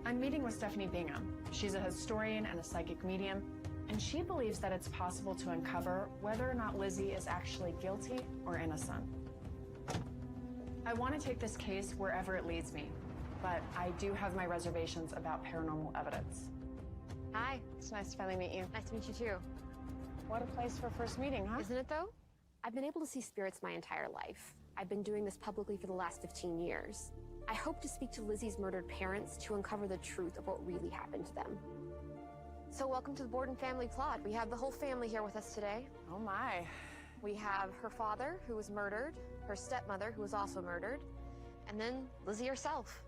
I'm meeting with Stephanie Bingham. She's a historian and a psychic medium, and she believes that it's possible to uncover whether or not Lizzie is actually guilty or innocent. I want to take this case wherever it leads me, but I do have my reservations about paranormal evidence. Hi, it's nice to finally meet you. Nice to meet you too. What a place for a first meeting, huh? Isn't it though? I've been able to see spirits my entire life. I've been doing this publicly for the last 15 years. I hope to speak to Lizzie's murdered parents to uncover the truth of what really happened to them. So welcome to the Borden family plot. We have the whole family here with us today. Oh my. We have her father, who was murdered, her stepmother, who was also murdered, and then Lizzie herself.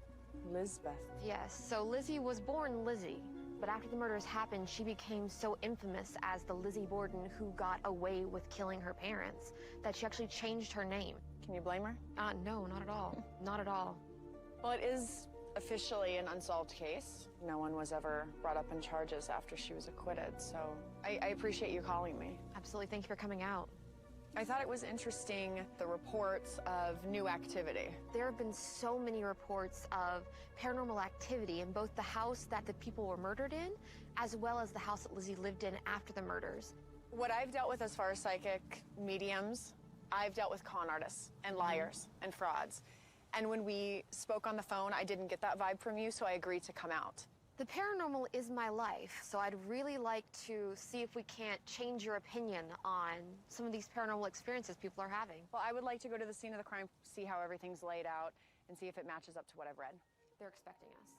Lizbeth. Yes, so Lizzie was born Lizzie, but after the murders happened, she became so infamous as the Lizzie Borden who got away with killing her parents that she actually changed her name. Can you blame her? No, not at all. Not at all. Well, it is officially an unsolved case. No one was ever brought up in charges after she was acquitted, so I appreciate you calling me. Absolutely, thank you for coming out. I thought it was interesting, the reports of new activity. There have been so many reports of paranormal activity in both the house that the people were murdered in, as well as the house that Lizzie lived in after the murders. What I've dealt with as far as psychic mediums, I've dealt with con artists and liars and frauds. And when we spoke on the phone, I didn't get that vibe from you, so I agreed to come out. The paranormal is my life, so I'd really like to see if we can't change your opinion on some of these paranormal experiences people are having. Well, I would like to go to the scene of the crime, see how everything's laid out, and see if it matches up to what I've read. They're expecting us.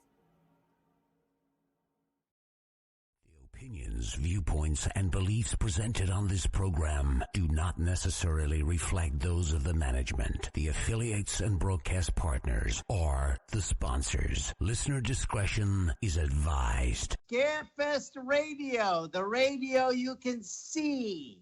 Opinions, viewpoints, and beliefs presented on this program do not necessarily reflect those of the management, the affiliates and broadcast partners, or the sponsors. Listener discretion is advised. Scarefest Radio, the radio you can see.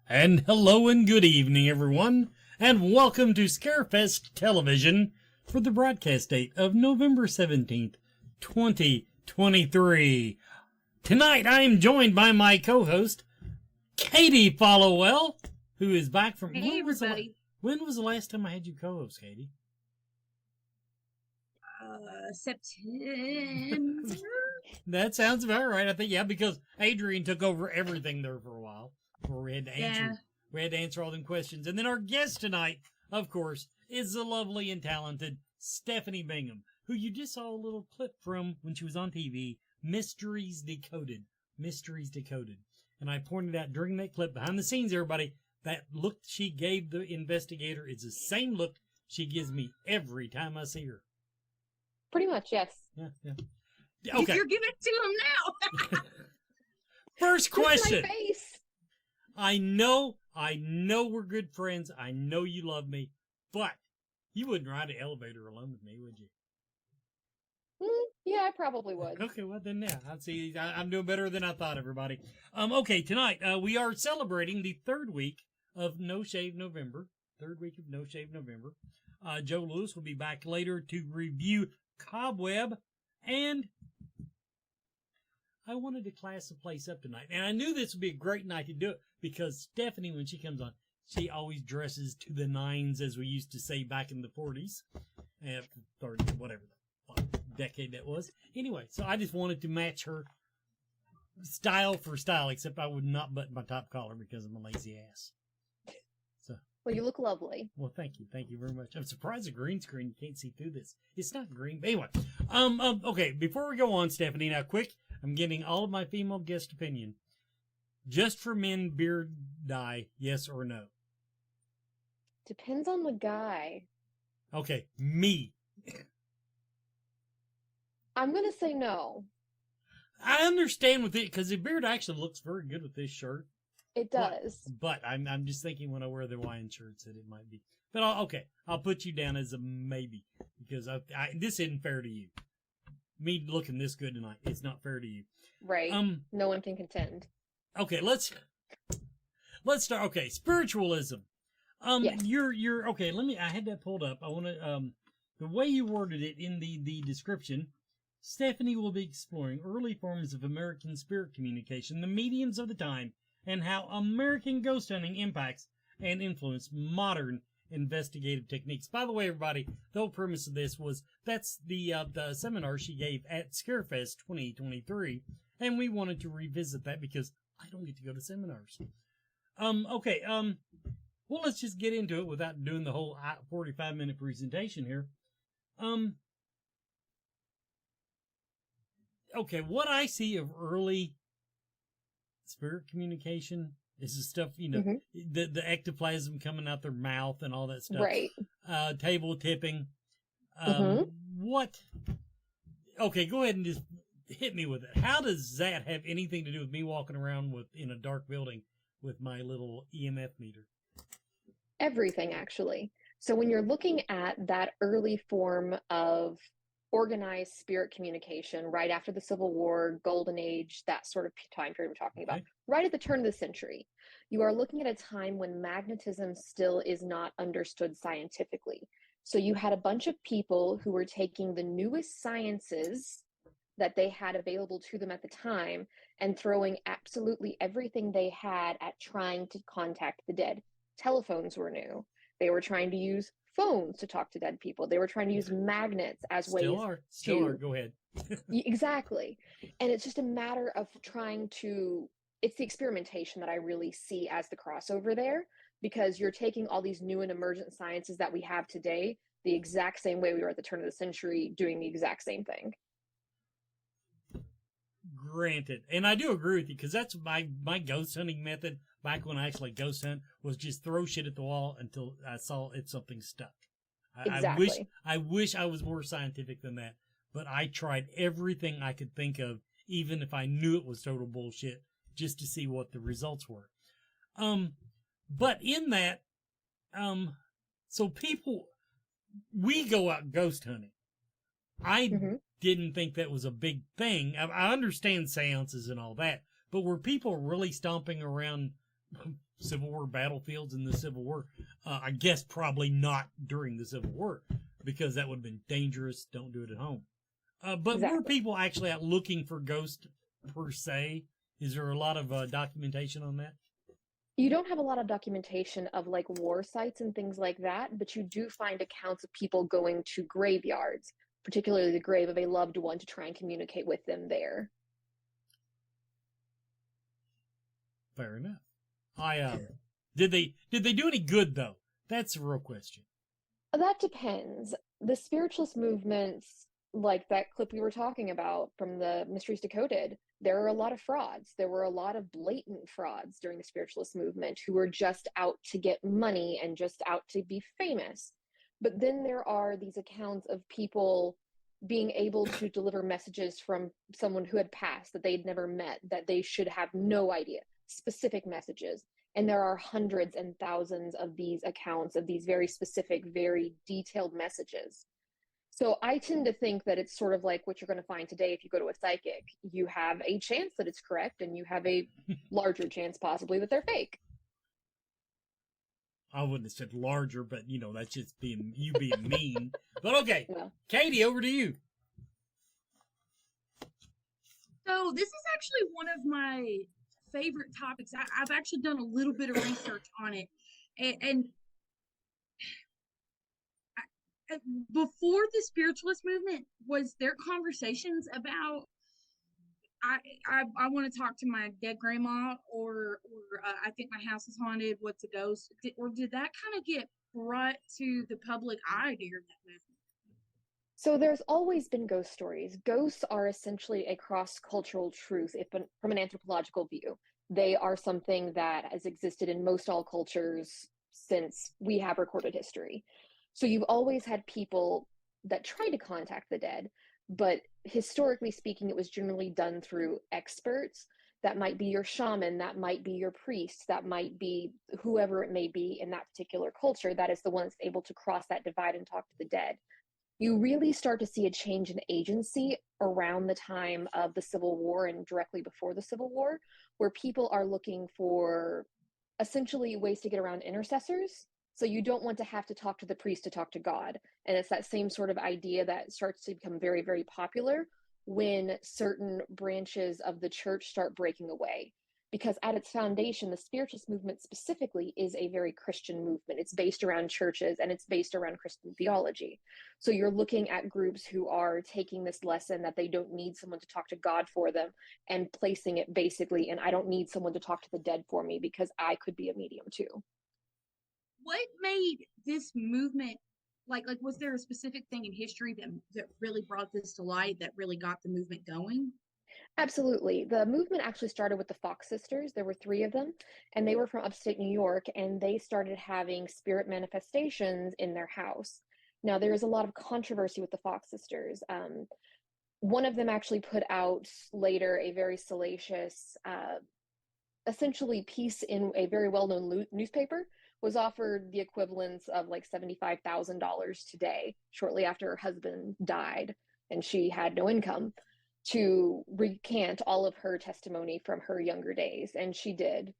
And hello and good evening, everyone, and welcome to Scarefest Television for the broadcast date of November 17th, 2023. Tonight, I am joined by my co-host, Katie Followell, who is back from... Hey, everybody. When was the last time I had you co-host, Katie? September. That sounds about right, I think, yeah, because Adrian took over everything there for a while. Where we had to answer, we had to answer all them questions. And then our guest tonight, of course, is the lovely and talented Stephanie Bingham, who you just saw a little clip from when she was on TV, Mysteries Decoded. Mysteries Decoded. And I pointed out during that clip, behind the scenes, everybody, that look she gave the investigator is the same look she gives me every time I see her. Pretty much, yes. Yeah. Okay. You're giving it to him now. First question. My face. I know we're good friends. I know you love me, but you wouldn't ride an elevator alone with me, would you? Yeah, I probably would. Okay, well then, yeah. I'm doing better than I thought, everybody. Okay, tonight, we are celebrating the third week of No Shave November. Joe Lewis will be back later to review Cobweb, and I wanted to class the place up tonight. And I knew this would be a great night to do it because Stephanie, when she comes on, she always dresses to the nines, as we used to say back in the 40s. 30s, whatever the decade that was. Anyway, so I just wanted to match her style for style, except I would not button my top collar because I'm a lazy ass. So. Well, you look lovely. Well, thank you. Thank you very much. I'm surprised the green screen, you can't see through this. It's not green. But anyway, okay, before we go on, Stephanie, now quick, I'm getting all of my female guest opinion. Just for men, beard dye, yes or no? Depends on the guy. Okay, me. I'm going to say no. I understand with it, because the beard actually looks very good with this shirt. It does. But I'm just thinking when I wear the Hawaiian shirts that it might be. But I'll put you down as a maybe because this isn't fair to you. Me looking this good tonight, it's not fair to you. Right. No one can contend. Okay, let's start. Okay, spiritualism. Yes. You're okay. I had that pulled up. I want to the way you worded it in the description. Stephanie will be exploring early forms of American spirit communication, the mediums of the time, and how American ghost hunting impacts and influence modern investigative techniques. By the way, everybody, the whole premise of this was that's the seminar she gave at Scarefest 2023, and we wanted to revisit that because I don't get to go to seminars. Okay. Well, let's just get into it without doing the whole 45-minute presentation here. Okay, what I see of early spirit communication is the stuff, the ectoplasm coming out their mouth and all that stuff. Right. Table tipping. What? Okay, go ahead and just hit me with it. How does that have anything to do with me walking around in a dark building with my little EMF meter? Everything, actually. So when you're looking at that early form of organized spirit communication right after the Civil War, Golden Age, that sort of time period we're talking about, right at the turn of the century, you are looking at a time when magnetism still is not understood scientifically. So you had a bunch of people who were taking the newest sciences that they had available to them at the time and throwing absolutely everything they had at trying to contact the dead. Telephones were new. They were trying to use phones to talk to dead people. They were trying to use magnets as ways Still are. Go ahead. Exactly. And it's just a matter of trying to, it's the experimentation that I really see as the crossover there, because you're taking all these new and emergent sciences that we have today, the exact same way we were at the turn of the century, doing the exact same thing. Granted. And I do agree with you, because that's my ghost hunting method back when I actually ghost hunt, was just throw shit at the wall until I saw something stuck. Exactly. I wish I was more scientific than that, but I tried everything I could think of, even if I knew it was total bullshit, just to see what the results were. But in that, so people, we go out ghost hunting. I didn't think that was a big thing. I understand seances and all that, but were people really stomping around Civil War battlefields in the Civil War? I guess probably not during the Civil War, because that would have been dangerous. Don't do it at home. But were people actually out looking for ghosts per se? Is there a lot of documentation on that? You don't have a lot of documentation of like war sites and things like that, but you do find accounts of people going to graveyards, particularly the grave of a loved one, to try and communicate with them there. Fair enough. Did they do any good though? That's a real question. That depends. The spiritualist movements, like that clip we were talking about from the Mysteries Decoded, there are a lot of frauds. There were a lot of blatant frauds during the spiritualist movement who were just out to get money and just out to be famous. But then there are these accounts of people being able to deliver messages from someone who had passed that they'd never met, that they should have no idea, specific messages. And there are hundreds and thousands of these accounts of these very specific, very detailed messages. So I tend to think that it's sort of like what you're going to find today if you go to a psychic. You have a chance that it's correct, and you have a larger chance possibly that they're fake. I wouldn't have said larger, but that's just being mean. But okay, Yeah. Katie, over to you. So this is actually one of my favorite topics. I've actually done a little bit of research on it, and before the spiritualist movement, was there conversations about I want to talk to my dead grandma, or I think my house is haunted, what's a ghost, or did that kind of get brought to the public eye during that movement? So there's always been ghost stories. Ghosts are essentially a cross-cultural truth from an anthropological view. They are something that has existed in most all cultures since we have recorded history. So you've always had people that try to contact the dead, but historically speaking, it was generally done through experts. That might be your shaman, that might be your priest, that might be whoever it may be in that particular culture that is the one that's able to cross that divide and talk to the dead. You really start to see a change in agency around the time of the Civil War and directly before the Civil War, where people are looking for essentially ways to get around intercessors. So you don't want to have to talk to the priest to talk to God. And it's that same sort of idea that starts to become very, very popular when certain branches of the church start breaking away. Because at its foundation, the Spiritualist movement specifically is a very Christian movement. It's based around churches and it's based around Christian theology. So you're looking at groups who are taking this lesson that they don't need someone to talk to God for them and placing it basically in, I don't need someone to talk to the dead for me because I could be a medium too. What made this movement, like was there a specific thing in history that really brought this to light, that really got the movement going? Absolutely. The movement actually started with the Fox sisters. There were 3 of them, and they were from upstate New York, and they started having spirit manifestations in their house. Now, there is a lot of controversy with the Fox sisters. One of them actually put out later a very salacious, essentially piece in a very well-known newspaper, was offered the equivalence of like $75,000 today, shortly after her husband died, and she had no income, to recant all of her testimony from her younger days. And she did.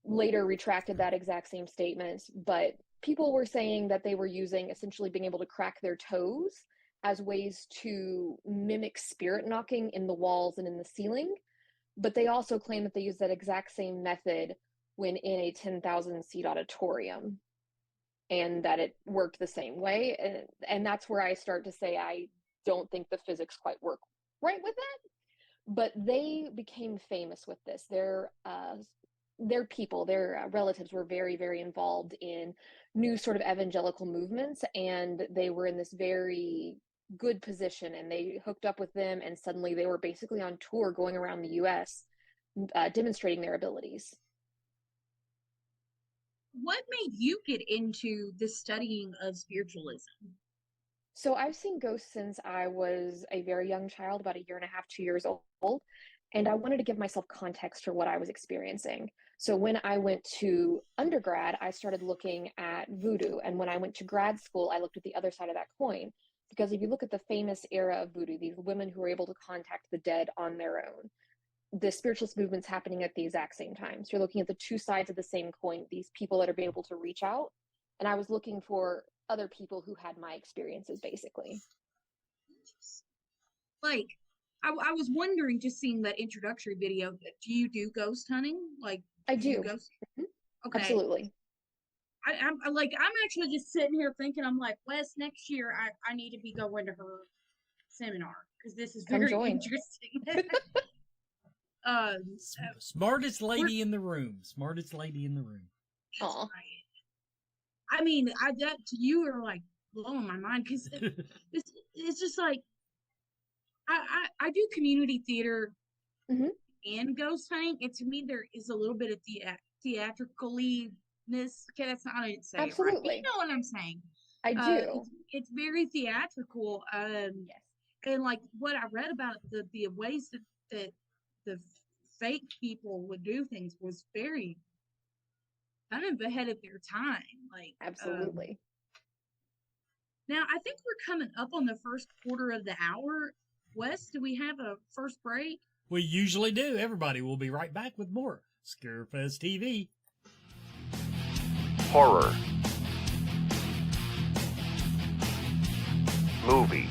Later retracted that exact same statement, but people were saying that they were using essentially being able to crack their toes as ways to mimic spirit knocking in the walls and in the ceiling. But they also claim that they used that exact same method when in a 10,000 seat auditorium, and that it worked the same way. And that's where I start to say, I don't think the physics quite work right with that. But they became famous with this. Their people, their relatives were very, very involved in new sort of evangelical movements, and they were in this very good position, and they hooked up with them, and suddenly they were basically on tour going around the US demonstrating their abilities. What made you get into the studying of spiritualism? So I've seen ghosts since I was a very young child, about 1.5 years, 2 years old, and I wanted to give myself context for what I was experiencing. So when I went to undergrad, I started looking at voodoo, and when I went to grad school, I looked at the other side of that coin. Because if you look at the famous era of voodoo, these women who were able to contact the dead on their own, the spiritualist movement's happening at the exact same time. So you're looking at the 2 sides of the same coin, these people that are being able to reach out. And I was looking for other people who had my experiences, basically. Like, I was wondering, just seeing that introductory video, do you do ghost hunting? Like, I do. Mm-hmm. Okay. Absolutely. I'm actually just sitting here thinking, I'm like, Wes, next year I need to be going to her seminar, because this is very interesting. Smartest lady in the room. Smartest lady in the room. That's right. I mean, that you are like blowing my mind, because it's just like I do community theater and ghost hunting, and to me there is a little bit of theatricalness. Okay, that's not how I say Absolutely. It, right? You know what I'm saying? I do. It's very theatrical. Yes. And like what I read about the ways that the fake people would do things was very kind of ahead of their time. Like, absolutely. Now I think we're coming up on the first quarter of the hour. Wes, do we have a first break? We usually do. Everybody, we'll be right back with more Scarefest TV. Horror. Movie.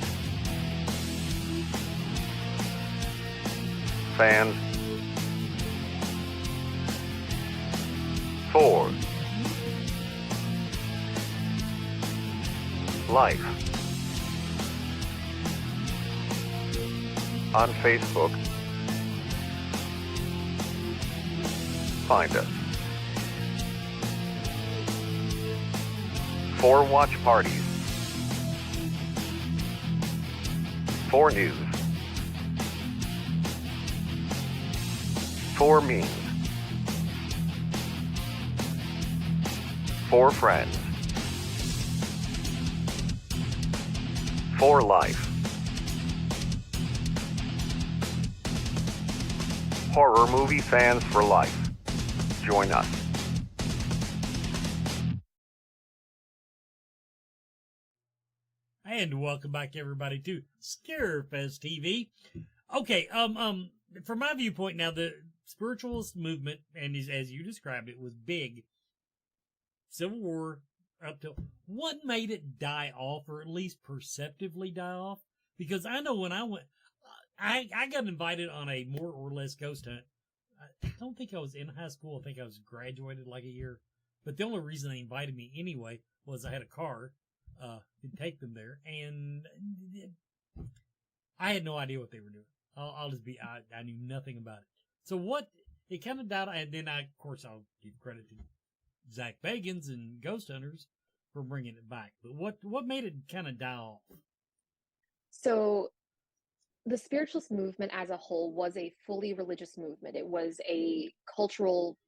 Fans. 4. Life. On Facebook. Find us. 4 watch parties. 4 news. 4 memes. 4 friends. 4 life. Horror movie fans for life. Join us. And welcome back, everybody, to Scarefest TV. Okay, from my viewpoint now, the spiritualist movement, and as you described it, was big. Civil War up till what made it die off, or at least perceptively die off? Because I know when I went, I got invited on a more or less ghost hunt. I don't think I was in high school. I think I was graduated like a year. But the only reason they invited me anyway was I had a car to take them there, and I had no idea what they were doing. I'll just be, I knew nothing about it. So it kind of died, and then of course, I'll give credit to Zach Bagans and Ghost Hunters for bringing it back. But what made it kind of die off? So the spiritualist movement as a whole was a fully religious movement. It was a cultural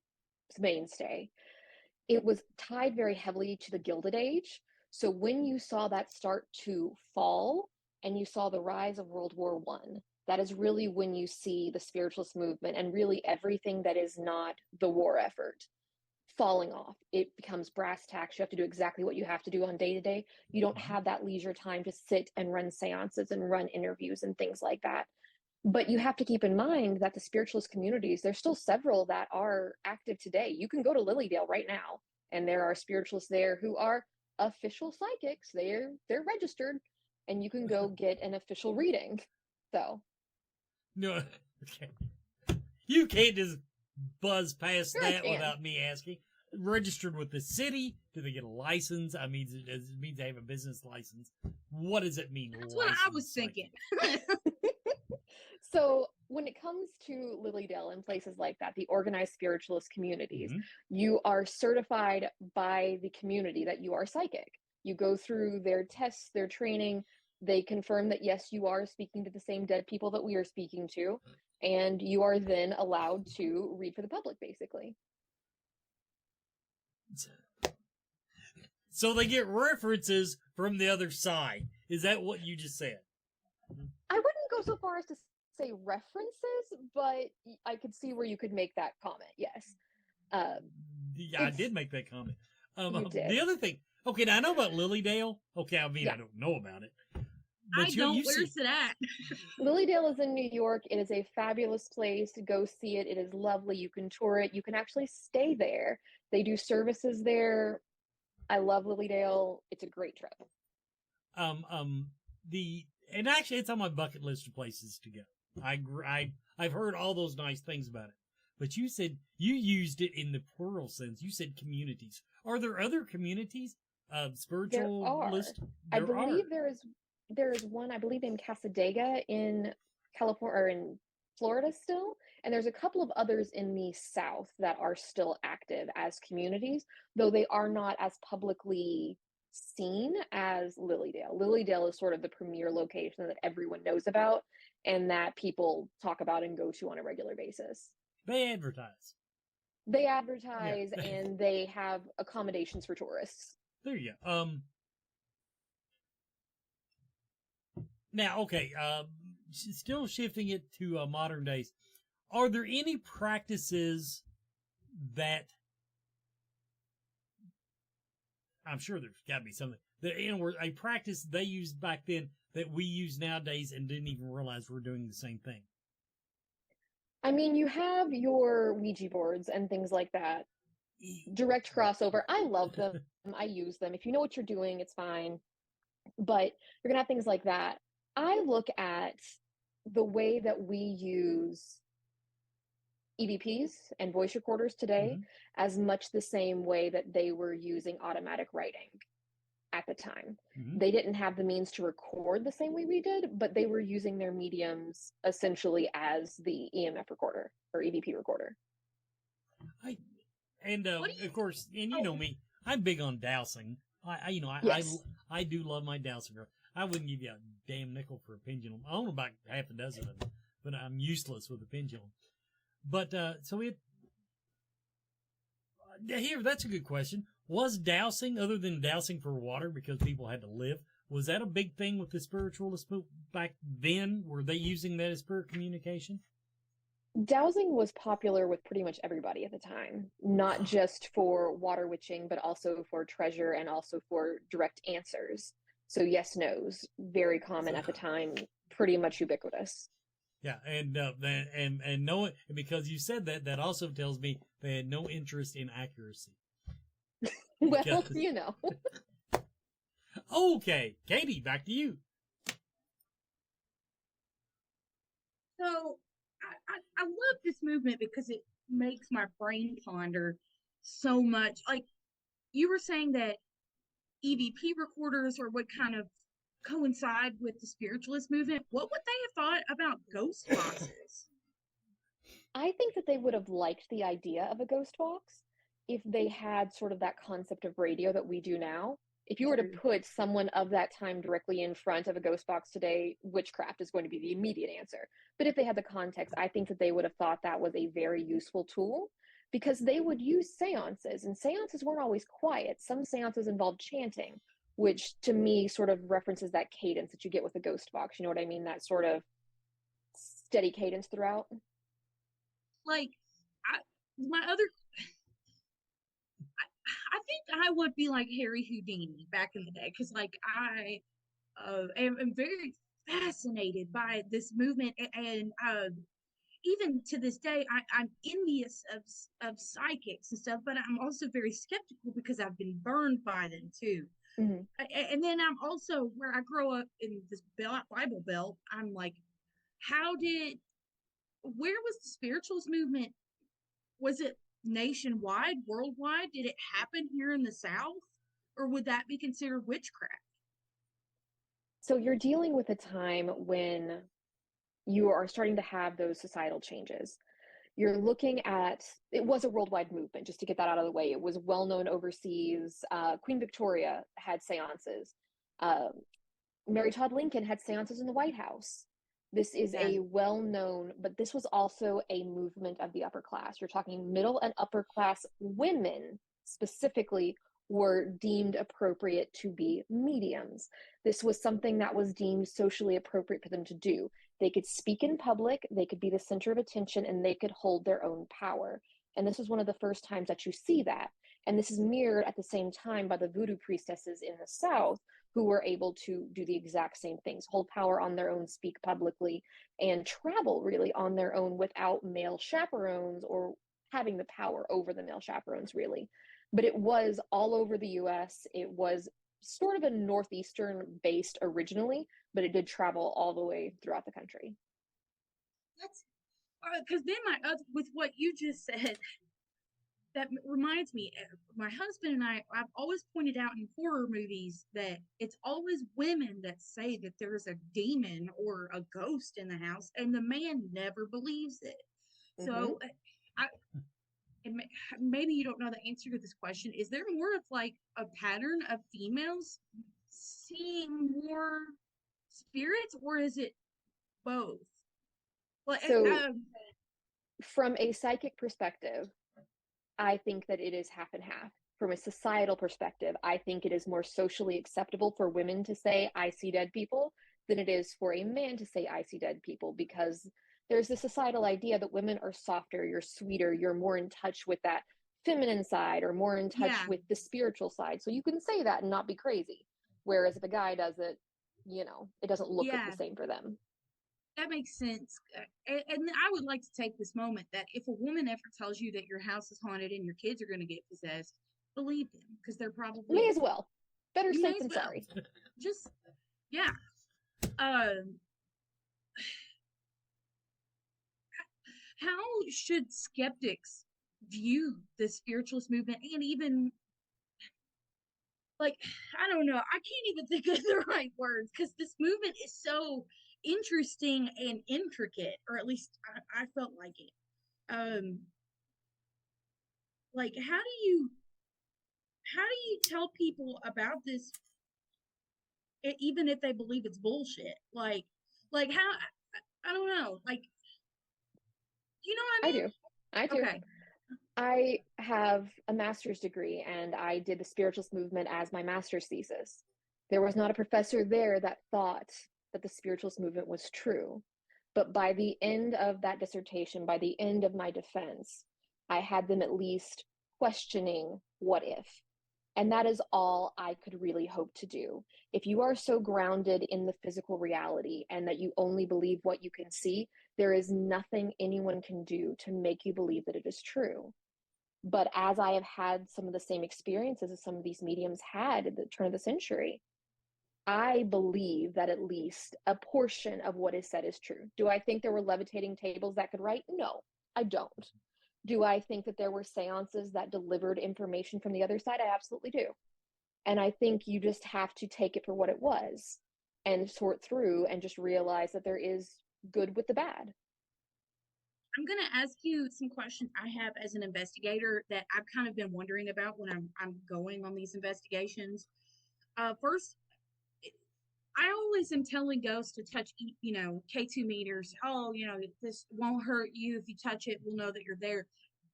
mainstay. It was tied very heavily to the Gilded Age. So when you saw that start to fall and you saw the rise of World War I, that is really when you see the spiritualist movement and really everything that is not the war effort falling off. It becomes brass tacks. You have to do exactly what you have to do on day to day. You don't have that leisure time to sit and run seances and run interviews and things like that. But you have to keep in mind that the spiritualist communities, there's still several that are active today. You can go to Lilydale right now, and there are spiritualists there who are official psychics. They're registered, and you can go get an official reading. So No, okay. You can't just buzz past Sure I that can. without me asking. Registered with the city? Do they get a license? I mean, does it mean they have a business license? What does it mean? That's what I was thinking. So when it comes to Lilydale and places like that, the organized spiritualist communities, you are certified by the community that you are psychic. You go through their tests, their training. They confirm that, yes, you are speaking to the same dead people that we are speaking to. And you are then allowed to read for the public, basically. So they get references from the other side. Is that what you just said? I wouldn't go so far as to say references, but I could see where you could make that comment. Yes. Yeah, I did make that comment. You did. The other thing, okay, now I know about Lilydale. Okay, I mean, Yeah. I don't know about it. But I don't. Where's it at? Lilydale is in New York. It is a fabulous place. Go see it. It is lovely. You can tour it. You can actually stay there. They do services there. I love Lilydale. It's a great trip. And actually, it's on my bucket list of places to go. I've heard all those nice things about it. But you said you used it in the plural sense. You said communities. Are there other communities? Spiritualist? I believe there is one, I believe, in Casadega in California, or in Florida still. And there's a couple of others in the South that are still active as communities, though they are not as publicly seen as Lilydale. Lilydale is sort of the premier location that everyone knows about and that people talk about and go to on a regular basis. They advertise. Yeah. And they have accommodations for tourists. There you go. Now, okay, still shifting it to modern days. Are there any practices that, I'm sure there's got to be something, that, a practice they used back then that we use nowadays and didn't even realize we're doing the same thing? I mean, you have your Ouija boards and things like that. Direct crossover. I love them. I use them. If you know what you're doing, it's fine. But you're going to have things like that. I look at the way that we use EVPs and voice recorders today as much the same way that they were using automatic writing at the time. They didn't have the means to record the same way we did, but they were using their mediums essentially as the EMF recorder or EVP recorder. Of course, and you know me, I'm big on dowsing. I do love my dowsing. I wouldn't give you a damn nickel for a pendulum. I own about half a dozen of them, but I'm useless with a pendulum. But, here, that's a good question. Was dowsing, other than dowsing for water because people had to live, was that a big thing with the spiritualist back then? Were they using that as spirit communication? Dowsing was popular with pretty much everybody at the time, not just for water witching, but also for treasure and also for direct answers. So yes, no's, very common at the time, pretty much ubiquitous. Yeah, and no, because you said that, that also tells me they had no interest in accuracy. Well, Because- you know. Okay, Katie, back to you. So I love this movement because it makes my brain ponder so much. Like you were saying that EVP recorders or would kind of coincide with the spiritualist movement. What would they have thought about ghost boxes? I think that they would have liked the idea of a ghost box if they had sort of that concept of radio that we do now. If you were to put someone of that time directly in front of a ghost box today, witchcraft is going to be the immediate answer. But if they had the context, I think that they would have thought that was a very useful tool, because they would use seances, and seances weren't always quiet. Some seances involved chanting, which to me sort of references that cadence that you get with a ghost box. You know what I mean? That sort of steady cadence throughout. Like, I think I would be like Harry Houdini back in the day, because like I am very fascinated by this movement, and even to this day, I'm envious of psychics and stuff, but I'm also very skeptical because I've been burned by them too. Mm-hmm. And then I'm also, where I grow up in this Bible Belt, I'm like, where was the spiritualist movement? Was it nationwide, worldwide? Did it happen here in the South? Or would that be considered witchcraft? So you're dealing with a time when you are starting to have those societal changes. You're looking at, it was a worldwide movement, just to get that out of the way. It was well known overseas. Queen Victoria had seances. Mary Todd Lincoln had seances in the White House. This is a well-known, but this was also a movement of the upper class. You're talking middle and upper class women specifically were deemed appropriate to be mediums. This was something that was deemed socially appropriate for them to do. They could speak in public, they could be the center of attention, and they could hold their own power. And this was one of the first times that you see that. And this is mirrored at the same time by the voodoo priestesses in the South, who were able to do the exact same things, hold power on their own, speak publicly, and travel really on their own without male chaperones or having the power over the male chaperones, really. But it was all over the US. It was sort of a Northeastern based originally, but it did travel all the way throughout the country. That's because then with what you just said, that reminds me, my husband and I've always pointed out in horror movies that it's always women that say that there's a demon or a ghost in the house, and the man never believes it. Mm-hmm. So maybe you don't know the answer to this question. Is there more of like a pattern of females seeing more spirits, or is it both? Well, so from a psychic perspective, I think that it is half and half. From a societal perspective, I think it is more socially acceptable for women to say, I see dead people, than it is for a man to say, I see dead people, because there's this societal idea that women are softer, you're sweeter, you're more in touch with that feminine side, or more in touch with the spiritual side. So you can say that and not be crazy. Whereas if a guy does it, you know, it doesn't look the same for them. That makes sense. And I would like to take this moment that if a woman ever tells you that your house is haunted and your kids are going to get possessed, believe them, because they're probably may as well. Better safe than sorry. Just how should skeptics view the spiritualist movement, and even like, I don't know, I can't even think of the right words, because this movement is so interesting and intricate, or at least I felt like it. Like, how do you tell people about this, even if they believe it's bullshit? Like how, I don't know, like, you know what I mean? I do. Okay. I have a master's degree, and I did the spiritualist movement as my master's thesis. There was not a professor there that thought that the spiritualist movement was true. But by the end of that dissertation, by the end of my defense, I had them at least questioning what if. And that is all I could really hope to do. If you are so grounded in the physical reality and that you only believe what you can see, there is nothing anyone can do to make you believe that it is true. But as I have had some of the same experiences as some of these mediums had at the turn of the century, I believe that at least a portion of what is said is true. Do I think there were levitating tables that could write? No, I don't. Do I think that there were seances that delivered information from the other side? I absolutely do. And I think you just have to take it for what it was and sort through and just realize that there is good with the bad. I'm going to ask you some questions I have as an investigator that I've kind of been wondering about when I'm going on these investigations. First, I always am telling ghosts to touch, K2 meters. Oh, this won't hurt you. If you touch it, we'll know that you're there.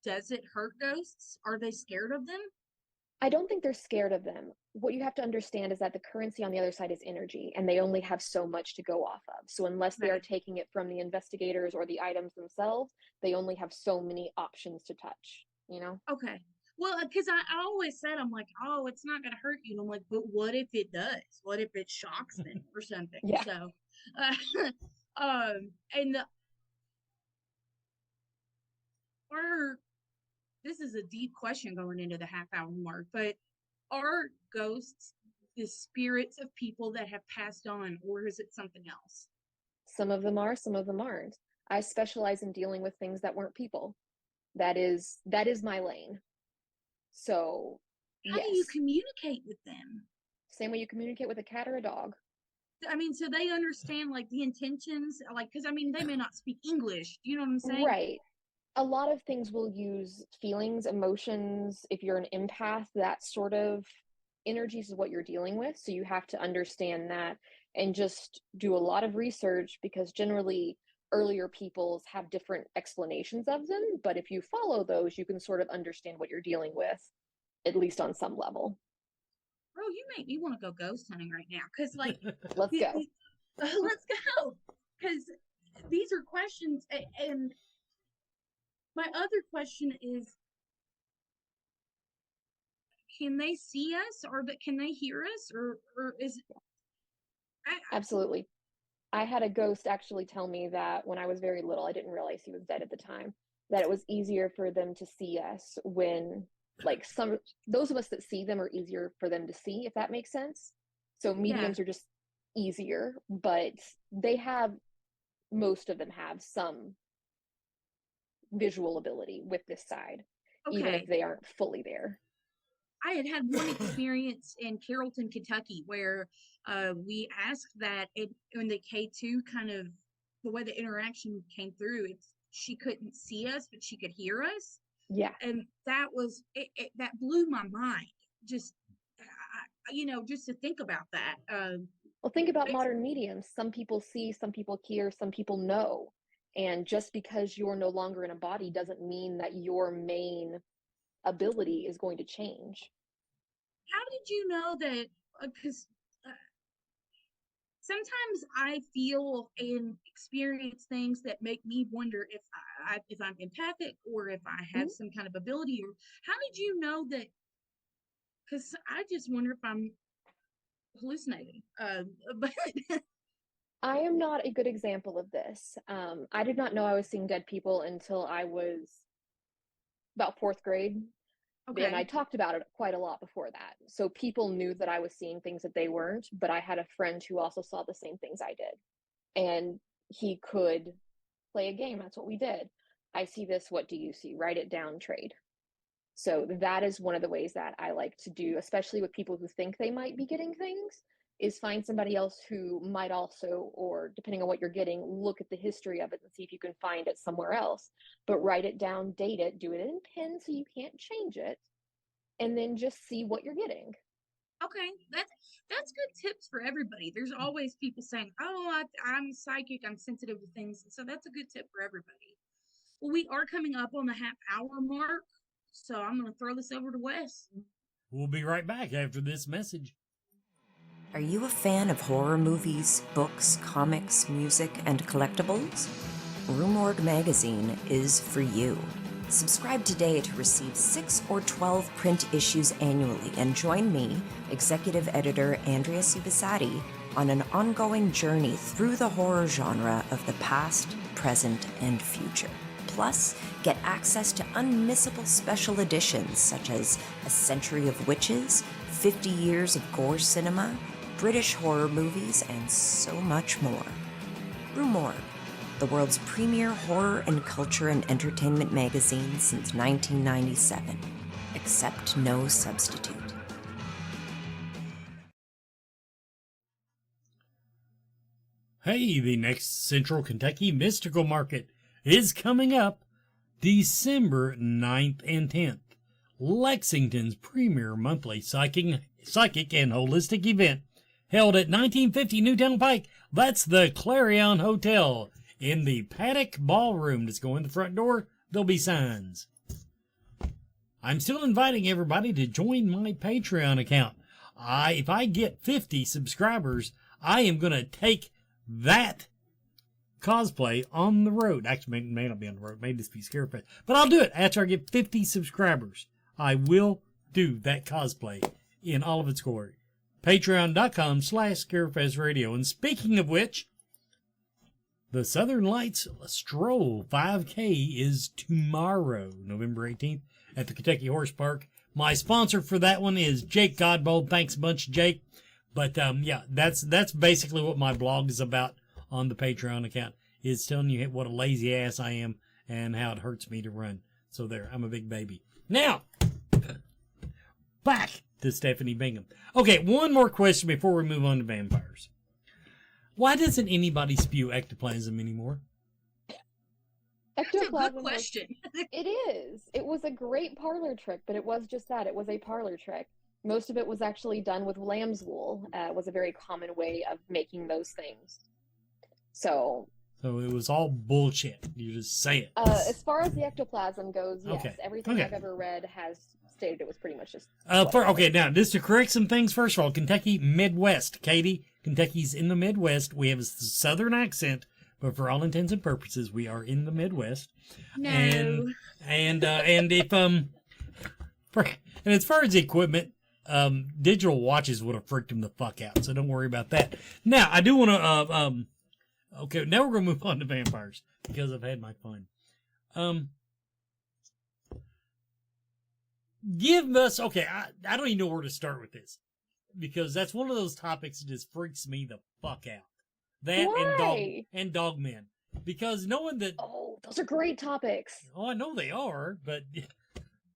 Does it hurt ghosts? Are they scared of them? I don't think they're scared of them. What you have to understand is that the currency on the other side is energy, and they only have so much to go off of. So unless they are taking it from the investigators or the items themselves, they only have so many options to touch, Okay. Well, because I always said, I'm like, oh, it's not going to hurt you. And I'm like, but what if it does? What if it shocks them or something? Yeah. So, and this is a deep question going into the half-hour mark, but are ghosts the spirits of people that have passed on, or is it something else? Some of them are, some of them aren't. I specialize in dealing with things that weren't people. That is my lane. So, how do you communicate with them? Same way you communicate with a cat or a dog. I mean, so they understand like the intentions, like, because I mean, they may not speak English. Do you know what I'm saying? Right. A lot of things will use feelings, emotions. If you're an empath, that sort of energies is what you're dealing with. So you have to understand that and just do a lot of research, because generally earlier peoples have different explanations of them. But if you follow those, you can sort of understand what you're dealing with, at least on some level. Bro, you make me want to go ghost hunting right now. Because, like, let's go. Let's go. Because these are questions. And my other question is, can they see us, or can they hear us, or is it? Absolutely. I had a ghost actually tell me that when I was very little, I didn't realize he was dead at the time, that it was easier for them to see us when, like, those of us that see them are easier for them to see, if that makes sense. So mediums are just easier, but most of them have some visual ability with this side, even if they aren't fully there. I had one experience in Carrollton, Kentucky, where we asked that in the K2, kind of the way the interaction came through, she couldn't see us, but she could hear us. Yeah. And that was, that blew my mind. Just, just to think about that. Well, think about modern mediums. Some people see, some people hear, some people know. And just because you're no longer in a body doesn't mean that your main ability is going to change. How did you know that? Because sometimes I feel and experience things that make me wonder if I'm empathic or if I have some kind of ability. Or how did you know that? Because I just wonder if I'm hallucinating. But I am not a good example of this. I did not know I was seeing dead people until I was about 4th grade. Okay. And I talked about it quite a lot before that. So people knew that I was seeing things that they weren't, but I had a friend who also saw the same things I did. And he could play a game. That's what we did. I see this. What do you see? Write it down, trade. So that is one of the ways that I like to do, especially with people who think they might be getting things, is find somebody else who might also, or depending on what you're getting, look at the history of it and see if you can find it somewhere else. But write it down, date it, do it in pen so you can't change it, and then just see what you're getting. Okay, that's good tips for everybody. There's always people saying, oh, I'm psychic, I'm sensitive to things. So that's a good tip for everybody. Well, we are coming up on the half-hour mark, so I'm going to throw this over to Wes. We'll be right back after this message. Are you a fan of horror movies, books, comics, music, and collectibles? Roomorg magazine is for you. Subscribe today to receive 6 or 12 print issues annually and join me, executive editor Andrea Subasati, on an ongoing journey through the horror genre of the past, present, and future. Plus, get access to unmissable special editions such as A Century of Witches, 50 Years of Gore Cinema, British horror movies, and so much more. Roomorg, the world's premier horror and culture and entertainment magazine since 1997. Accept no substitute. Hey, the next Central Kentucky Mystical Market is coming up December 9th and 10th. Lexington's premier monthly psychic and holistic event held at 1950 Newtown Pike. That's the Clarion Hotel. In the Paddock Ballroom, just go in the front door, there'll be signs. I'm still inviting everybody to join my Patreon account. If I get 50 subscribers, I am going to take that cosplay on the road. Actually, may not be on the road, may just be Scarefest. But I'll do it after I get 50 subscribers. I will do that cosplay in all of its glory. Patreon.com/ScarefestRadio. And speaking of which, the Southern Lights Stroll 5K is tomorrow, November 18th, at the Kentucky Horse Park. My sponsor for that one is Jake Godbold. Thanks a bunch, Jake. But yeah, that's basically what my blog is about on the Patreon account, is telling you what a lazy ass I am and how it hurts me to run. So there, I'm a big baby. Now, back to Stephanie Bingham. Okay, one more question before we move on to vampires. Why doesn't anybody spew ectoplasm anymore? That's a good question. It is. It was a great parlor trick, but it was just that. It was a parlor trick. Most of it was actually done with lamb's wool. Was a very common way of making those things. So it was all bullshit. You just say it. As far as the ectoplasm goes, yes. Okay. Everything I've ever read has stated it was pretty much just... Okay, now, just to correct some things, first of all, Kentucky Midwest. Katie, Kentucky's in the Midwest. We have a southern accent, but for all intents and purposes, we are in the Midwest. No. And if, and as far as equipment, digital watches would have freaked him the fuck out, so don't worry about that. Now, I do want to, okay, now we're going to move on to vampires, because I've had my fun. Give us, okay, I don't even know where to start with this, because that's one of those topics that just freaks me the fuck out. That and dogmen. Because knowing that... Oh, those are great topics. Oh, I know they are, but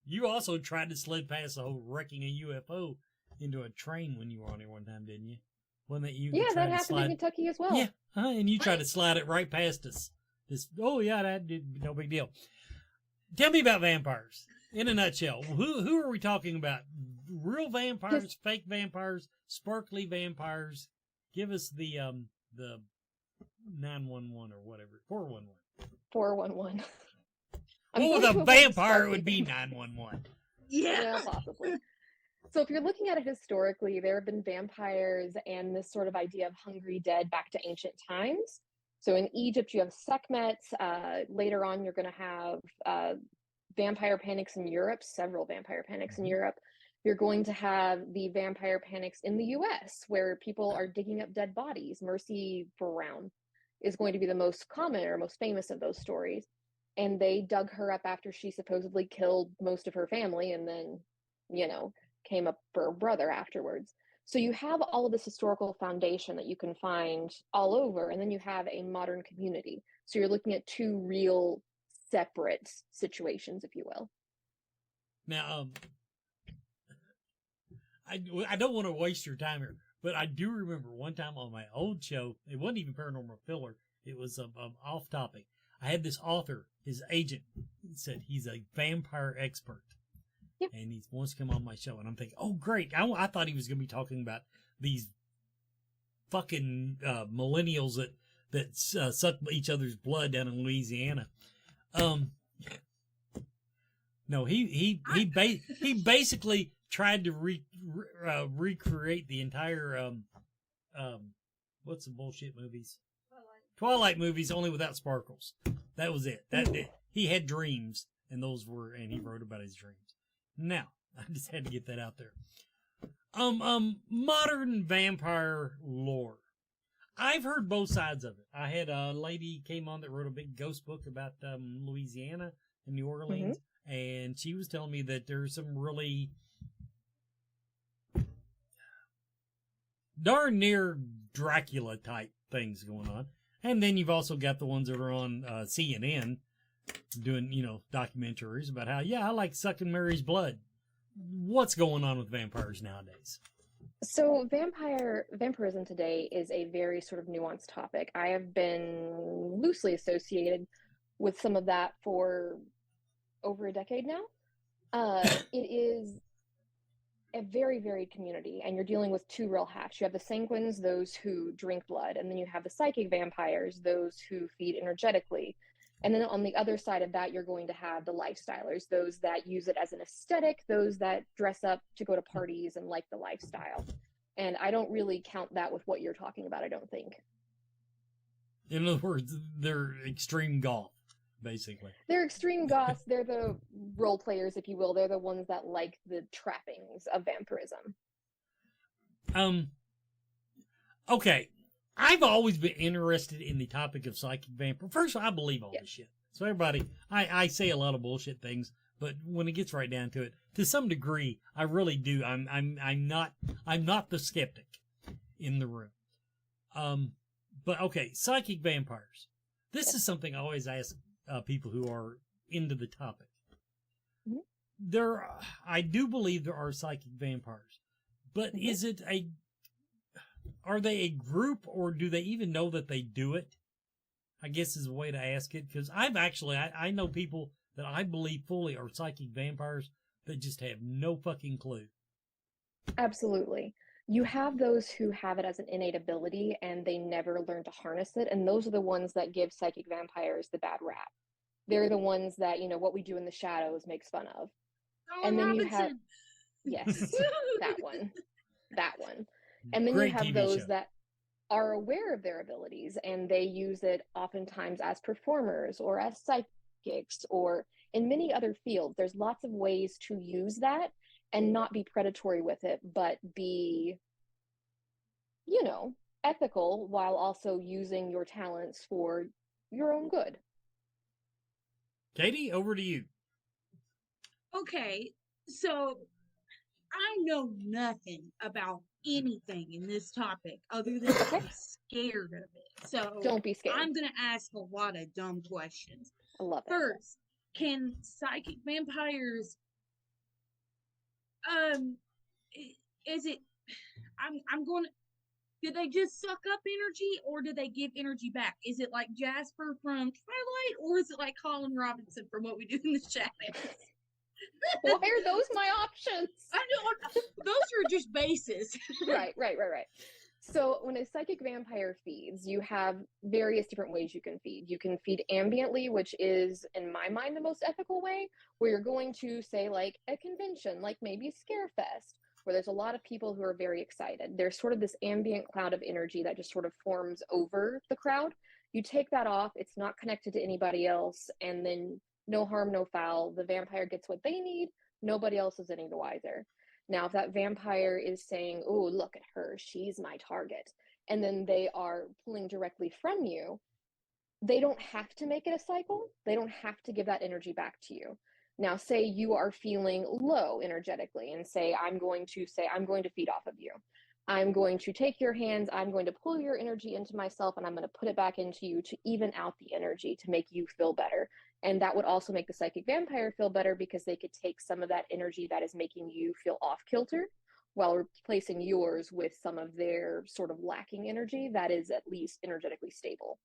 you also tried to slid past the whole wrecking a UFO into a train when you were on here one time, didn't you? Wasn't that you? Yeah, that happened in Kentucky as well. Yeah, and you tried to slide it right past us. Oh yeah, that did no big deal. Tell me about vampires in a nutshell. Who are we talking about? Real vampires, fake vampires, sparkly vampires? Give us the 911 or whatever, 411. 411. Oh, the vampire would be 911. Yeah, possibly. So if you're looking at it historically, there have been vampires and this sort of idea of hungry dead back to ancient times. So in Egypt, you have Sekhmet. Later on, you're going to have vampire panics in Europe, several vampire panics in Europe. You're going to have the vampire panics in the US, where people are digging up dead bodies. Mercy Brown is going to be the most common or most famous of those stories. And they dug her up after she supposedly killed most of her family and then, came up for her brother afterwards. So you have all of this historical foundation that you can find all over, and then you have a modern community. So you're looking at two real separate situations, if you will. Now, I don't want to waste your time here, but I do remember one time on my old show, it wasn't even Paranormal Filler, it was off topic. I had this author, his agent said he's a vampire expert. Yep. And he wants to come on my show. And I'm thinking, oh, great. I thought he was going to be talking about these fucking millennials that suck each other's blood down in Louisiana. No, he basically tried to recreate the entire what's the bullshit movies? Twilight movies, only without sparkles. That was it. He had dreams, and he wrote about his dreams. Now, I just had to get that out there. Modern vampire lore. I've heard both sides of it. I had a lady came on that wrote a big ghost book about Louisiana and New Orleans, and she was telling me that there's some really darn near Dracula type things going on. And then you've also got the ones that are on CNN doing, documentaries about how, I like sucking Mary's blood. What's going on with vampires nowadays? So vampirism today is a very sort of nuanced topic. I have been loosely associated with some of that for over a decade now. It is a very varied community, and you're dealing with two real halves. You have the sanguines, those who drink blood, and then you have the psychic vampires, those who feed energetically. And then on the other side of that, you're going to have the lifestylers, those that use it as an aesthetic, those that dress up to go to parties and like the lifestyle. And I don't really count that with what you're talking about, I don't think. In other words, they're extreme goth, basically. They're extreme goths. They're the role players, if you will. They're the ones that like the trappings of vampirism. Okay. I've always been interested in the topic of psychic vampire. First of all, I believe all this shit. So everybody, I say a lot of bullshit things, but when it gets right down to it, to some degree, I really do. I'm not the skeptic in the room. But okay, psychic vampires. This is something I always ask people who are into the topic. I do believe there are psychic vampires, but are they a group, or do they even know that they do it? I guess is a way to ask it, because I know people that I believe fully are psychic vampires that just have no fucking clue. Absolutely. You have those who have it as an innate ability and they never learn to harness it, and those are the ones that give psychic vampires the bad rap. They're the ones that, what we do in the shadows makes fun of. And then you have, yes, that one. And then Great you have TV those show. that are aware of their abilities, and they use it oftentimes as performers or as psychics or in many other fields. There's lots of ways to use that and not be predatory with it, but be, ethical while also using your talents for your own good. Katie, over to you. Okay, so I know nothing about anything in this topic other than I'm scared of it. So don't be scared. I'm going to ask a lot of dumb questions. I love it. First, can psychic vampires, do they just suck up energy, or do they give energy back? Is it like Jasper from Twilight, or is it like Colin Robinson from What We Do in the Shadows? Why are those my options? I know, those are just bases. Right. So when a psychic vampire feeds, you have various different ways you can feed. You can feed ambiently, which is, in my mind, the most ethical way, where you're going to, say, like a convention, like maybe Scarefest, where there's a lot of people who are very excited. There's sort of this ambient cloud of energy that just sort of forms over the crowd. You take that off, it's not connected to anybody else, and then no harm, no foul. The vampire gets what they need. Nobody else is any the wiser. Now, if that vampire is saying, oh, look at her, she's my target, and then they are pulling directly from you, they don't have to make it a cycle. They don't have to give that energy back to you. Now, say you are feeling low energetically, and I'm going to feed off of you. I'm going to take your hands, I'm going to pull your energy into myself, and I'm going to put it back into you to even out the energy, to make you feel better. And that would also make the psychic vampire feel better, because they could take some of that energy that is making you feel off kilter while replacing yours with some of their sort of lacking energy that is at least energetically stable.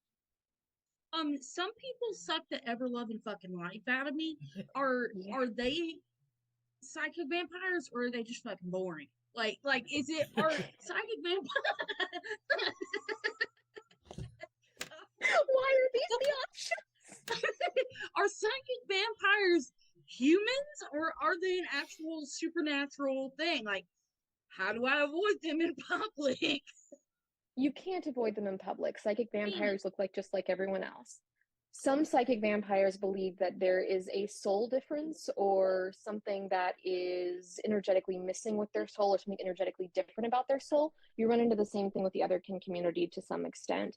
Some people suck the ever-loving fucking life out of me. Are they psychic vampires, or are they just fucking boring? Are psychic vampires? Why are these the options? Are psychic vampires humans, or are they an actual supernatural thing? Like, how do I avoid them in public? You can't avoid them in public. Psychic vampires look just like everyone else. Some psychic vampires believe that there is a soul difference or something that is energetically missing with their soul or something energetically different about their soul. You run into the same thing with the otherkin community to some extent,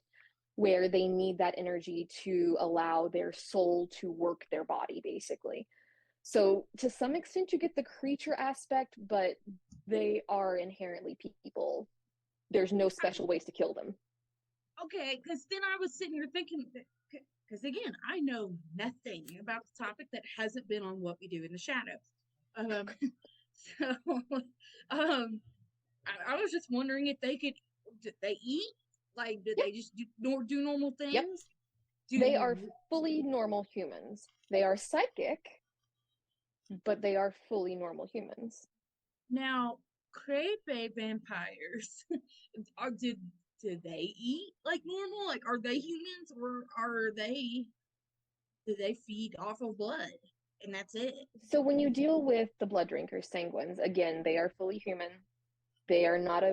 where they need that energy to allow their soul to work their body, basically. So to some extent, you get the creature aspect, but they are inherently people. There's no special ways to kill them. Okay, because then I was sitting here thinking, because again, I know nothing about the topic that hasn't been on What We Do in the Shadows. I was just wondering if did they eat? Like, did they just do normal things? Yep. They are fully normal humans. They are psychic, but they are fully normal humans. Now, crepe vampires, do they eat like normal? Like, are they humans, or do they feed off of blood and that's it? So when you deal with the blood drinkers, sanguines, again, they are fully human. They are not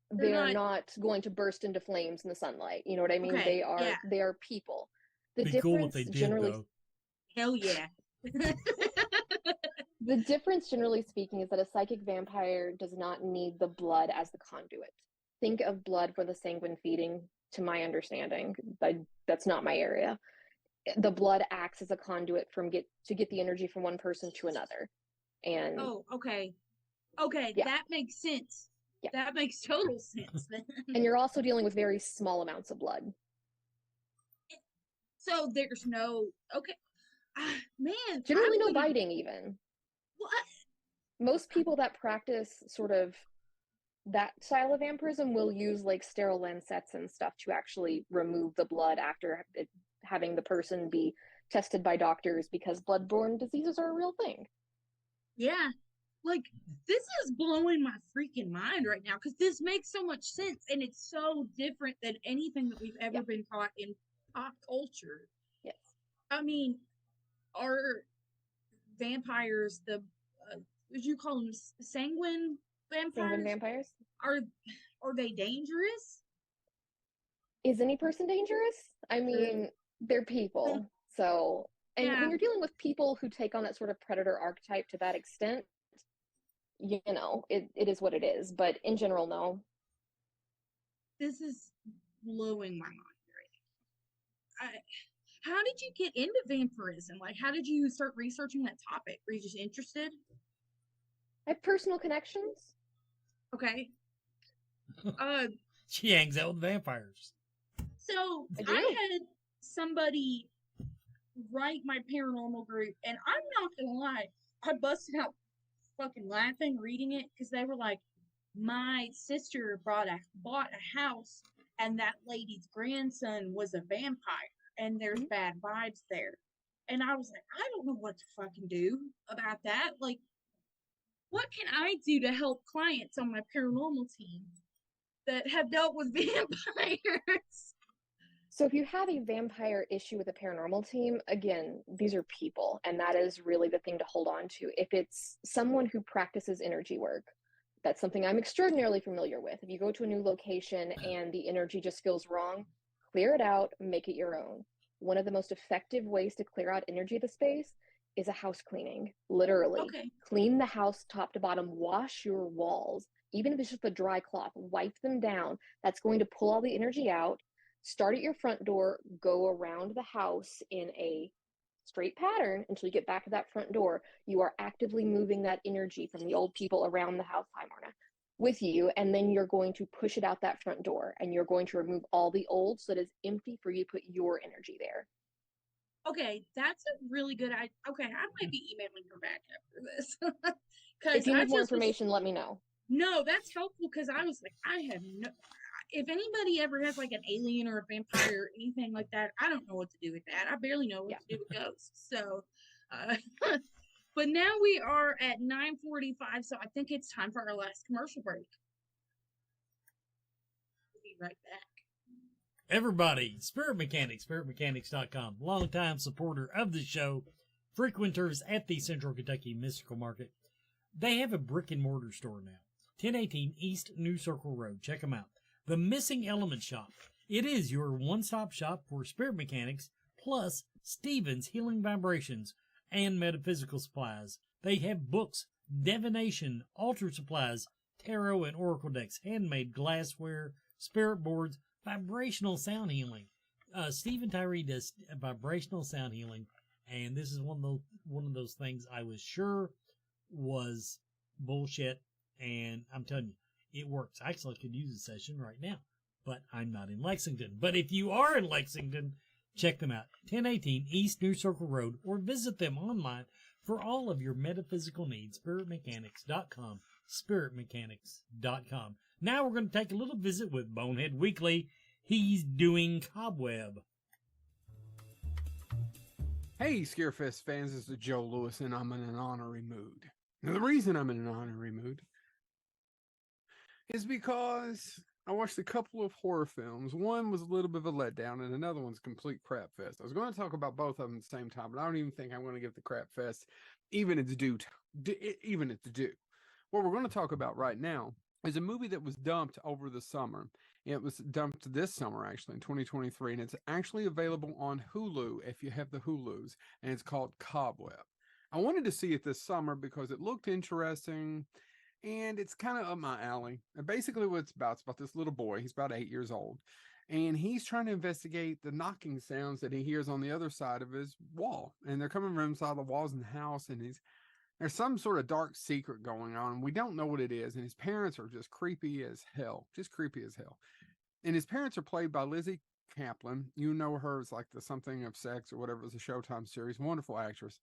not going to burst into flames in the sunlight. You know what I mean? Okay, they are people. The Be difference cool if they did, generally, though. Hell yeah. the difference, generally speaking, is that a psychic vampire does not need the blood as the conduit. Think of blood for the sanguine feeding, to my understanding. That's not my area. The blood acts as a conduit to get the energy from one person to another. And okay. Yeah. That makes sense. Yeah. That makes total sense then. And you're also dealing with very small amounts of blood. So there's no man. Generally no biting even. What? Most people that practice sort of that style of vampirism will use like sterile lancets and stuff to actually remove the blood after having the person be tested by doctors, because bloodborne diseases are a real thing. Yeah. Like, this is blowing my freaking mind right now, because this makes so much sense, and it's so different than anything that we've ever been taught in pop culture. Yes. I mean, are vampires would you call them sanguine vampires? Sanguine vampires? Are they dangerous? Is any person dangerous? I mean, they're people. So, and when you're dealing with people who take on that sort of predator archetype to that extent, you know, it is what it is. But in general, no. This is blowing my mind right now. How did you get into vampirism? Like, how did you start researching that topic? Were you just interested? I have personal connections. Okay. She hangs out with vampires. So I had somebody write my paranormal group, and I'm not gonna lie, I busted out fucking laughing reading it, because they were like, my sister bought a house, and that lady's grandson was a vampire, and there's bad vibes there. And I was like, I don't know what to fucking do about that. Like, what can I do to help clients on my paranormal team that have dealt with vampires? So if you have a vampire issue with a paranormal team, again, these are people, and that is really the thing to hold on to. If it's someone who practices energy work, that's something I'm extraordinarily familiar with. If you go to a new location and the energy just feels wrong, clear it out, make it your own. One of the most effective ways to clear out energy of the space is a house cleaning. Literally. Okay. Clean the house top to bottom, wash your walls. Even if it's just a dry cloth, wipe them down. That's going to pull all the energy out. Start at your front door, go around the house in a straight pattern until you get back to that front door. You are actively moving that energy from the old people around the house, hi Marna, with you, and then you're going to push it out that front door, and you're going to remove all the old so that it's empty for you to put your energy there. Okay, that's a really good idea. Okay, I might be emailing her back after this. If you need more information, let me know. No, that's helpful, because I was like, if anybody ever has like an alien or a vampire or anything like that, I don't know what to do with that. I barely know what to do with ghosts. So, but now we are at 9:45, so I think it's time for our last commercial break. We'll be right back. Everybody, Spirit Mechanics, spiritmechanics.com, longtime supporter of the show, frequenters at the Central Kentucky Mystical Market. They have a brick and mortar store now, 1018 East New Circle Road. Check them out. The Missing Element Shop. It is your one-stop shop for spirit mechanics, plus Stephen's Healing Vibrations and metaphysical supplies. They have books, divination, altar supplies, tarot and oracle decks, handmade glassware, spirit boards, vibrational sound healing. Stephen Tyree does vibrational sound healing, and this is one of those things I was sure was bullshit, and I'm telling you, it works. I actually could use a session right now, but I'm not in Lexington. But if you are in Lexington, check them out. 1018 East New Circle Road, or visit them online for all of your metaphysical needs. SpiritMechanics.com. SpiritMechanics.com. Now we're going to take a little visit with Bonehead Weekly. He's doing Cobweb. Hey, Scarefest fans, this is Joe Lewis, and I'm in an honorary mood. Now, the reason I'm in an honorary mood is because I watched a couple of horror films. One was a little bit of a letdown, and another one's a complete crap fest. I was going to talk about both of them at the same time, but I don't even think I'm going to give the crap fest even its due. What we're going to talk about right now is a movie that was dumped over the summer. It was dumped this summer, actually, in 2023, and it's actually available on Hulu if you have the Hulus, and it's called Cobweb. I wanted to see it this summer because it looked interesting, and it's kind of up my alley. And basically what it's about this little boy. He's about 8 years old, and he's trying to investigate the knocking sounds that he hears on the other side of his wall. And they're coming from inside the walls in the house, and there's some sort of dark secret going on. We don't know what it is, and his parents are just creepy as hell. And his parents are played by Lizzie Kaplan. You know her as like the Something of Sex or whatever. It was a Showtime series. Wonderful actress.